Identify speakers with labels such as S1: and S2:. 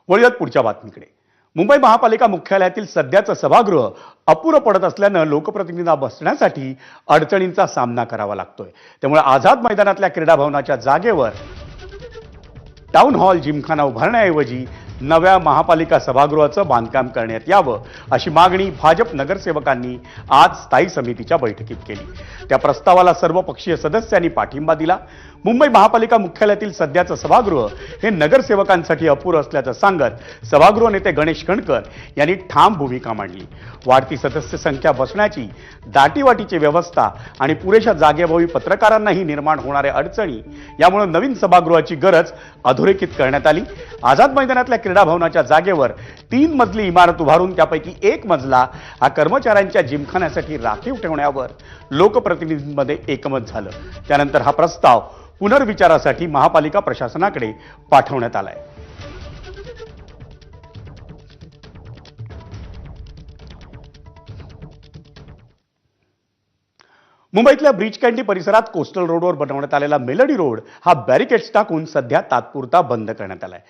S1: वळूयात पुढच्या बातमीकडे। मुंबई महापालिका मुख्यालयातील सध्याचं सभागृह अपुरं पडत असल्यानं लोकप्रतिनिधींना बसण्यासाठी अडचणींचा सामना करावा लागतोय। त्यामुळे आझाद मैदानातल्या क्रीडा भवनाच्या जागेवर टाउन हॉल जिमखाना उभारण्याऐवजी नव्या महापालिका सभागृहाचं बांधकाम करण्यात यावं अशी मागणी भाजप नगरसेवकांनी आज स्थायी समितीच्या बैठकीत केली। त्या प्रस्तावाला सर्वपक्षीय सदस्यांनी पाठिंबा दिला। मुंबई महापालिका मुख्यालयातील सध्याचं सभागृह हे नगरसेवकांसाठी अपुरं असल्याचं सांगत सभागृह नेते गणेश कणकर यांनी ठाम भूमिका मांडली। वाढती सदस्य संख्या, बसण्याची दाटीवाटीची व्यवस्था आणि पुरेशा जागेअभावी पत्रकारांनाही निर्माण होणाऱ्या अडचणी यामुळे नवीन सभागृहाची गरज अधोरेखित करण्यात आली। आझाद मैदानातल्या क्रीडा भवनाच्या जागेवर 3 मजली इमारत उभारून त्यापैकी 1 मजला हा कर्मचाऱ्यांच्या जिमखान्यासाठी राखीव ठेवण्यावर लोकप्रतिनिधींमध्ये एकमत झालं। त्यानंतर हा प्रस्ताव पुनर्विचारासाठी महापालिका प्रशासनाकडे पाठवण्यात आलाय। मुंबईतल्या ब्रिज कँडी परिसरात कोस्टल रोडवर बनवण्यात आलेला मेलडी रोड हा बॅरिकेड्स टाकून सध्या तात्पुरता बंद करण्यात आलाय।